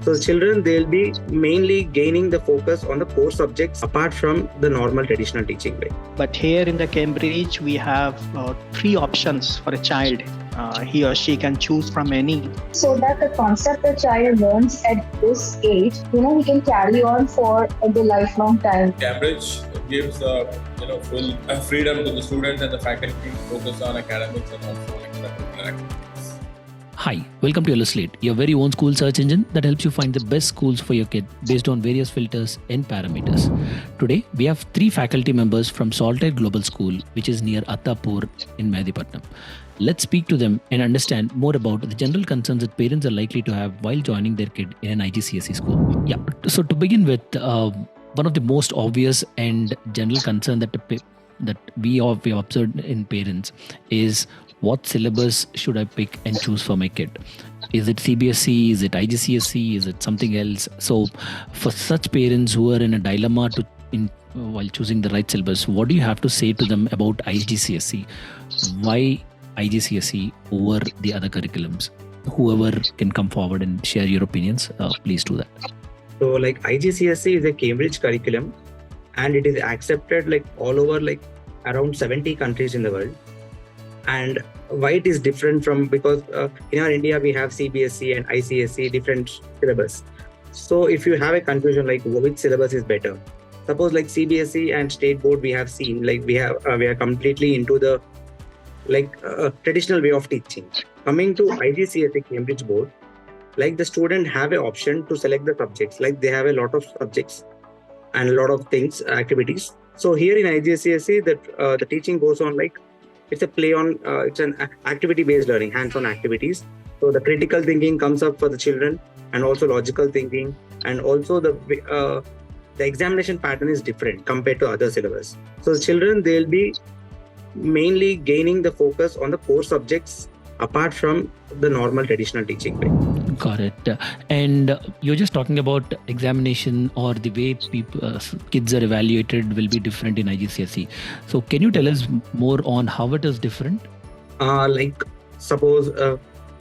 So the children, they'll be mainly gaining the focus on the core subjects apart from the normal traditional teaching way. But here in the Cambridge, we have 3 options for a child. He or she can choose from any. So that the concept the child learns at this age, he can carry on for the lifelong time. Cambridge gives full freedom to the students and the faculty to focus on academics and also on extracurricular activities. Hi, welcome to Yellow Slate, your very own school search engine that helps you find the best schools for your kid based on various filters and parameters. Today, we have 3 faculty members from Solitaire Global School, which is near Attapur in Mehdipatnam. Let's speak to them and understand more about the general concerns that parents are likely to have while joining their kid in an IGCSE school. Yeah, so to begin with, one of the most obvious and general concern that we have observed in parents is, what syllabus should I pick and choose for my kid? Is it CBSE? Is it IGCSE? Is it something else? So for such parents who are in a dilemma while choosing the right syllabus, what do you have to say to them about IGCSE? Why IGCSE over the other curriculums? Whoever can come forward and share your opinions, please do that. So IGCSE is a Cambridge curriculum, and it is accepted all over around 70 countries in the world. And why it is different from, because in our India we have CBSE and ICSE, different syllabus. So if you have a confusion which syllabus is better, suppose CBSE and state board, we have seen we are completely into the traditional way of teaching. Coming to IGCSE Cambridge board, the student have an option to select the subjects. They have a lot of subjects and a lot of things, activities. So here in IGCSE, the teaching goes on it's a play on, it's an activity-based learning, hands-on activities. So the critical thinking comes up for the children, and also logical thinking, and also the examination pattern is different compared to other syllabus. So the children, they'll be mainly gaining the focus on the core subjects apart from the normal traditional teaching way. Got it. And you're just talking about examination, or the way kids are evaluated will be different in IGCSE. So can you tell us more on how it is different? Suppose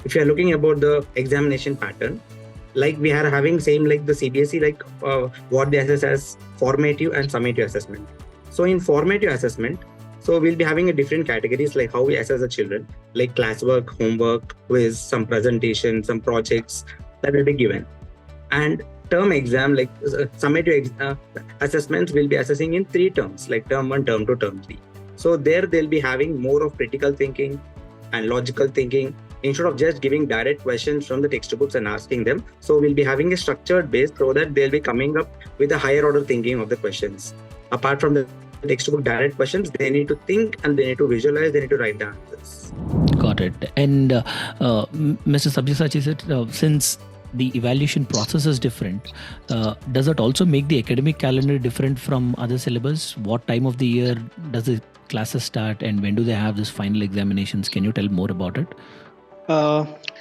if you are looking about the examination pattern, we are having same the CBSE, what they assess as formative and summative assessment. So in formative assessment, so we'll be having a different categories how we assess the children, classwork, homework, quiz, some presentation, some projects that will be given. And term exam, summative assessments will be assessing in 3 terms, term 1, term 2, term 3. So there they'll be having more of critical thinking and logical thinking instead of just giving direct questions from the textbooks and asking them. So we'll be having a structured base so that they'll be coming up with a higher order thinking of the questions. Apart from the textbook direct questions, they need to think and they need to visualize, they need to write the answers. Got it. And Mr. Sabyasachi said, since the evaluation process is different, does it also make the academic calendar different from other syllabus? What time of the year does the classes start, and when do they have this final examinations? Can you tell more about it?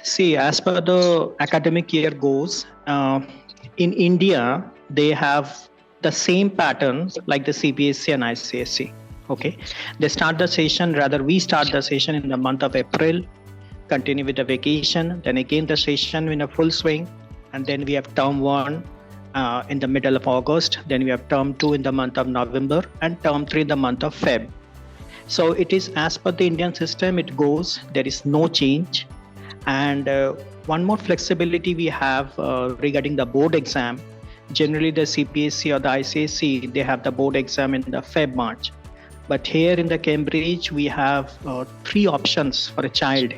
See, as per the academic year goes, in India, they have the same pattern like the CBSE and ICSE. Okay, we start the session in the month of April, continue with the vacation, then again the session in a full swing, and then we have term 1 in the middle of August, then we have term 2 in the month of November, and term 3 in the month of Feb. So it is as per the Indian system it goes, there is no change. And one more flexibility we have regarding the board exam. Generally, the CBSE or the ICSE, they have the board exam in the Feb-March. But here in the Cambridge, we have 3 options for a child.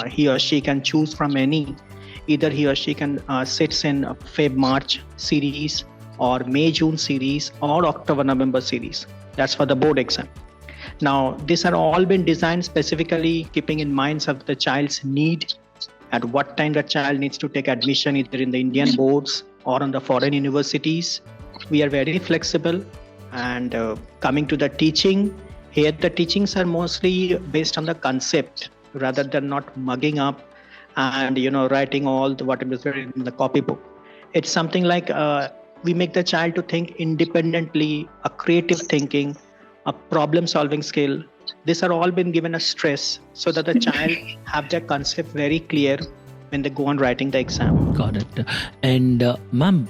He or she can choose from any. Either he or she can sit in Feb-March series, or May-June series, or October-November series. That's for the board exam. Now, these are all been designed specifically keeping in mind of the child's need, at what time the child needs to take admission, either in the Indian boards or on the foreign universities. We are very flexible. And coming to the teaching, here the teachings are mostly based on the concept rather than not mugging up and writing all what is written in the copybook. It's something like we make the child to think independently, a creative thinking, a problem solving skill. These are all been given a stress so that the child have their concept very clear when they go on writing the exam. Got it. And ma'am,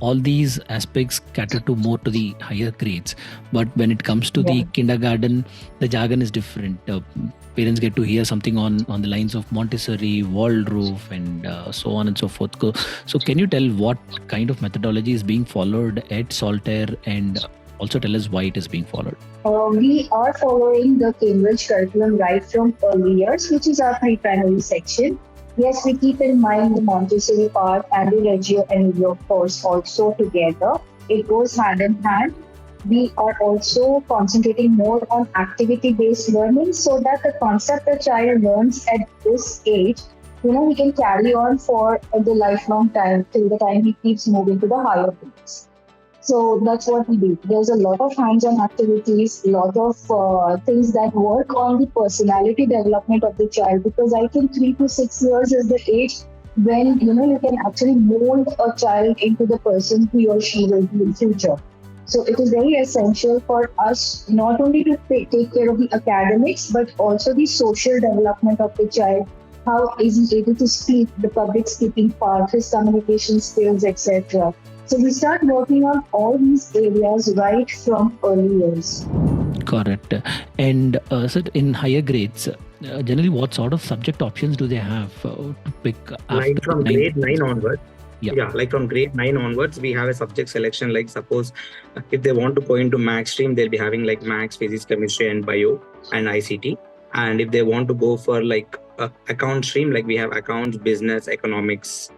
all these aspects cater to more to the higher grades, but when it comes to the kindergarten, the jargon is different. Parents get to hear something on the lines of Montessori, Waldorf, and so on and so forth. So can you tell what kind of methodology is being followed at Solitaire, and also tell us why it is being followed? We are following the Cambridge curriculum right from early years, which is our pre-primary section. Yes, we keep in mind the Montessori part and the Reggio Emilia course also together. It goes hand in hand. We are also concentrating more on activity-based learning so that the concept the child learns at this age, he can carry on for the lifelong time till the time he keeps moving to the higher grades. So that's what we do. There's a lot of hands-on activities, a lot of things that work on the personality development of the child, because I think 3 to 6 years is the age when you can actually mold a child into the person he or she will be in future. So it is very essential for us not only to take care of the academics, but also the social development of the child. How is he able to speak, the public speaking part, his communication skills, etc. So we start working on all these areas right from early years. Correct. And so in higher grades, generally what sort of subject options do they have to pick after Like from grade 9 onwards. Yeah. Like from grade 9 onwards, we have a subject selection. Like suppose if they want to go into maths stream, they'll be having like maths, physics, chemistry, and bio and ICT. And if they want to go for like account stream, like we have accounts, business, economics,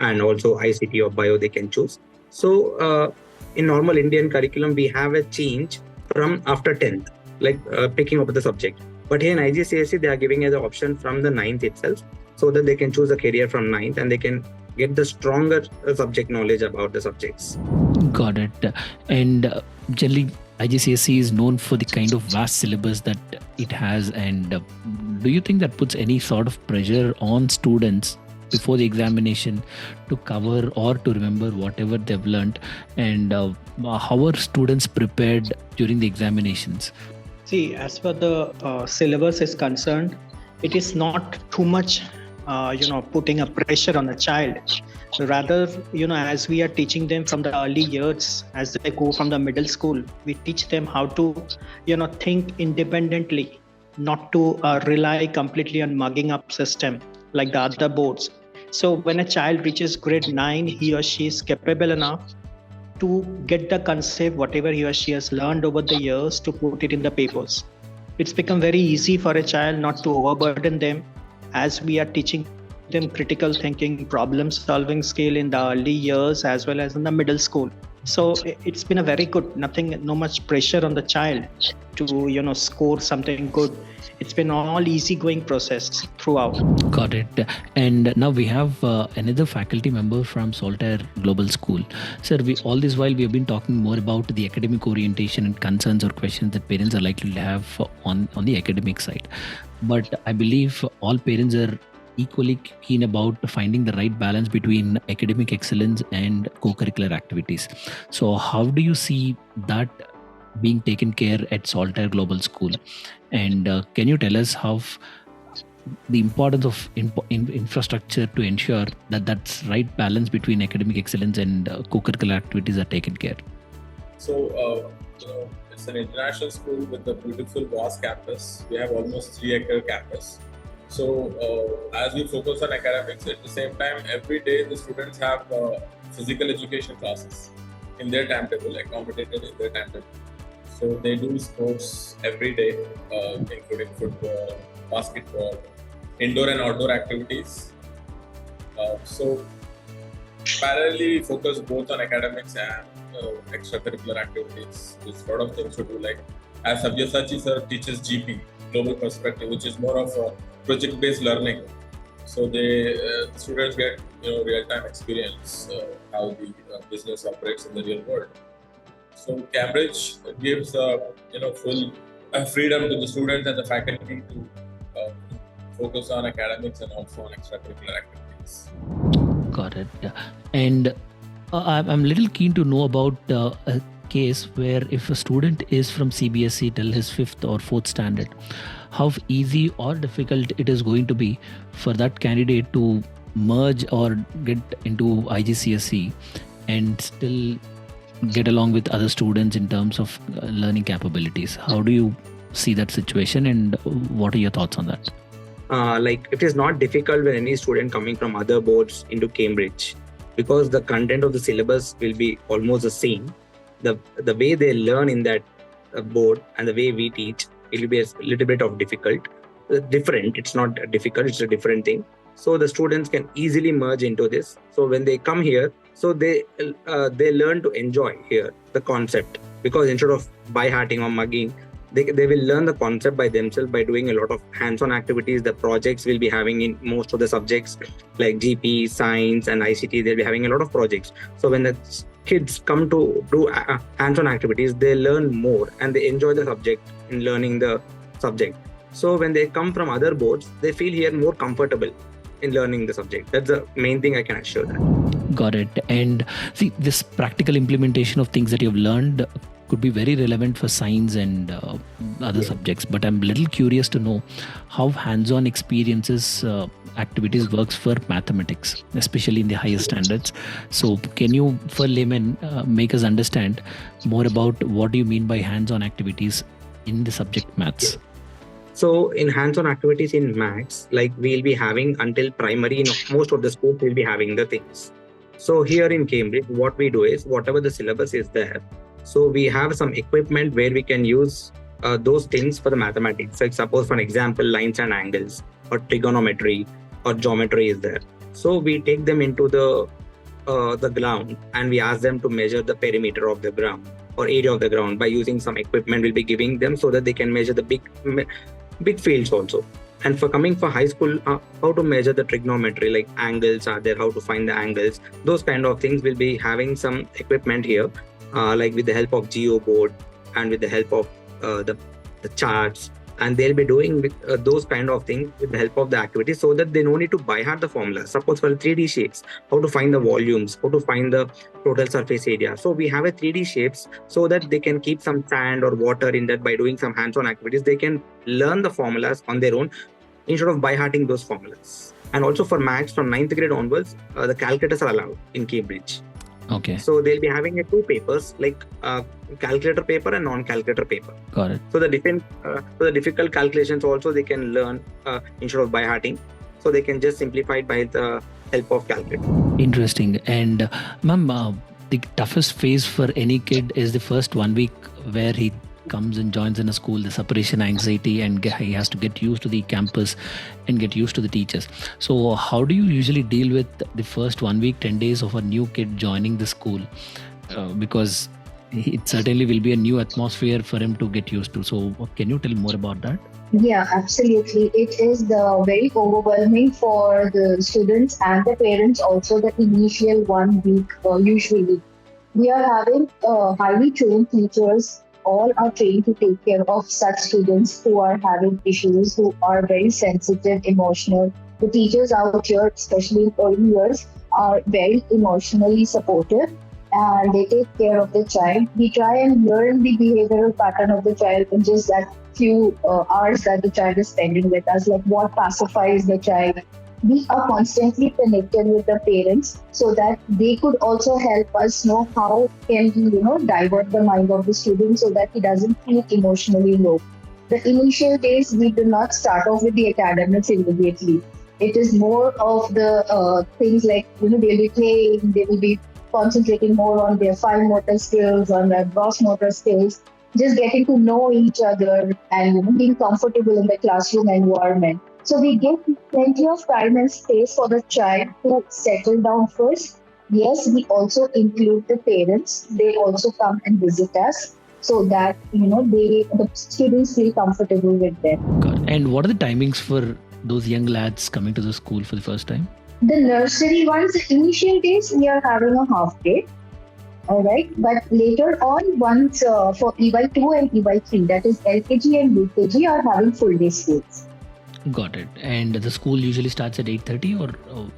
and also ICT or bio, they can choose. So in normal Indian curriculum, we have a change from after 10th, like picking up the subject. But here in IGCSE, they are giving us the option from the 9th itself, so that they can choose a career from 9th and they can get the stronger subject knowledge about the subjects. Got it. And generally, IGCSE is known for the kind of vast syllabus that it has. And do you think that puts any sort of pressure on students before the examination to cover or to remember whatever they've learned? And how are students prepared during the examinations? See, as far the syllabus is concerned, it is not too much putting a pressure on a child. Rather, as we are teaching them from the early years, as they go from the middle school, we teach them how to, think independently, not to rely completely on mugging up system like the other boards. So when a child reaches grade 9, he or she is capable enough to get the concept, whatever he or she has learned over the years, to put it in the papers. It's become very easy for a child not to overburden them, as we are teaching them critical thinking, problem solving skill in the early years as well as in the middle school. So it's been a very good, no much pressure on the child to, score something good. It's been all easygoing process throughout. Got it. And now we have another faculty member from Solitaire Global School. Sir, all this while we have been talking more about the academic orientation and concerns or questions that parents are likely to have on the academic side. But I believe all parents are equally keen about finding the right balance between academic excellence and co-curricular activities. So how do you see that being taken care at Solitaire Global School? And can you tell us how the importance of infrastructure to ensure that that's right balance between academic excellence and co-curricular activities are taken care? So, it's an international school with a beautiful vast campus. We have almost 3-acre campus. So as we focus on academics, at the same time, every day the students have physical education classes in their timetable, accommodated in their timetable. So they do sports every day, including football, basketball, indoor and outdoor activities. So parallelly, we focus both on academics and extracurricular activities. There's a lot of things to do, like as Sabyasachi sir teaches GP, Global Perspective, which is more of a project-based learning. So the students get real-time experience how the business operates in the real world. So Cambridge gives full freedom to the students and the faculty to focus on academics and also on extracurricular activities. Got it. And I'm a little keen to know about a case where if a student is from CBSE till his 5th or 4th standard, how easy or difficult it is going to be for that candidate to merge or get into IGCSE and still get along with other students in terms of learning capabilities. How do you see that situation, and what are your thoughts on that? Like it is not difficult when any student coming from other boards into Cambridge, because the content of the syllabus will be almost the same. The way they learn in that board and the way we teach, it will be a little bit of different. It's not difficult, it's a different thing. So the students can easily merge into this. So when they come here, so they learn to enjoy here the concept, because instead of by-hearting or mugging, they will learn the concept by themselves by doing a lot of hands-on activities. The projects will be having in most of the subjects like GP, science and ICT, they'll be having a lot of projects. So when the kids come to do hands-on activities, they learn more and they enjoy the subject in learning the subject. So when they come from other boards, they feel here more comfortable in learning the subject. That's the main thing I can assure that. Got it. And see, this practical implementation of things that you've learned could be very relevant for science and other subjects, but I'm a little curious to know how hands-on experiences activities works for mathematics, especially in the higher standards. So can you, for laymen, make us understand more about what do you mean by hands-on activities in the subject maths? So in hands-on activities in maths, like we'll be having until primary, most of the schools will be having the things. So here in Cambridge, what we do is whatever the syllabus is there, so we have some equipment where we can use those things for the mathematics. Like suppose for an example, lines and angles or trigonometry or geometry is there. So we take them into the ground and we ask them to measure the perimeter of the ground or area of the ground by using some equipment we'll be giving them, so that they can measure the big fields also. And for coming for high school, how to measure the trigonometry, like angles are there, how to find the angles, those kind of things. We'll be having some equipment here, like with the help of GeoBoard and with the help of the charts, and they'll be doing with, those kind of things with the help of the activity, so that they no need to by heart the formula. Suppose for 3D shapes, how to find the volumes, how to find the total surface area. So we have a 3D shapes so that they can keep some sand or water in that. By doing some hands-on activities, they can learn the formulas on their own instead of by hearting those formulas. And also for maths from 9th grade onwards, the calculators are allowed in Cambridge. Okay. So they'll be having two papers, like calculator paper and non-calculator paper. Got it. So the difficult calculations also they can learn instead of by hearting. So they can just simplify it by the help of calculator. Interesting. And ma'am, the toughest phase for any kid is the first 1 week where he comes and joins in a school, the separation anxiety, and he has to get used to the campus and get used to the teachers. So how do you usually deal with the first 1 week, 10 days of a new kid joining the school? Because it certainly will be a new atmosphere for him to get used to. So can you tell more about that? Yeah, absolutely. It is very overwhelming for the students and the parents also, the initial 1 week usually. We are having highly trained teachers. All are trained to take care of such students who are having issues, who are very sensitive, emotional. The teachers out here, especially in early years, are very emotionally supportive and they take care of the child. We try and learn the behavioral pattern of the child in just that few hours that the child is spending with us, like what pacifies the child. We are constantly connected with the parents so that they could also help us know how can we, divert the mind of the student so that he doesn't feel emotionally low. The initial days, we do not start off with the academics immediately. It is more of the things like, they'll be playing, they will be concentrating more on their fine motor skills, on their gross motor skills, just getting to know each other and being comfortable in the classroom environment. So we give plenty of time and space for the child to settle down first. Yes, we also include the parents. They also come and visit us so that, the students feel comfortable with them. Got it. And what are the timings for those young lads coming to the school for the first time? The nursery ones, the initial days, we are having a half day. All right. But later on, once for EY2 and EY3, that is LKG and UKG, are having full day schools. Got it. And the school usually starts at 8:30 or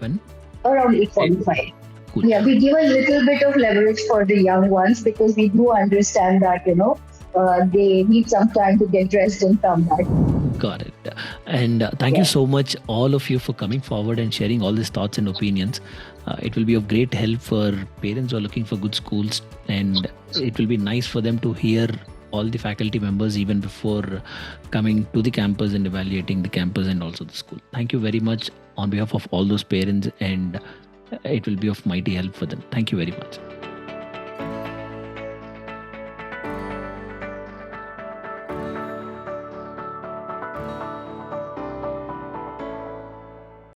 when? Around 8:45. Cool. Yeah, we give a little bit of leverage for the young ones because we do understand that, they need some time to get dressed and come back. Got it. And thank you so much, all of you, for coming forward and sharing all these thoughts and opinions. It will be of great help for parents who are looking for good schools, and it will be nice for them to hear all the faculty members even before coming to the campus and evaluating the campus and also the school. Thank you very much on behalf of all those parents, and it will be of mighty help for them. Thank you very much.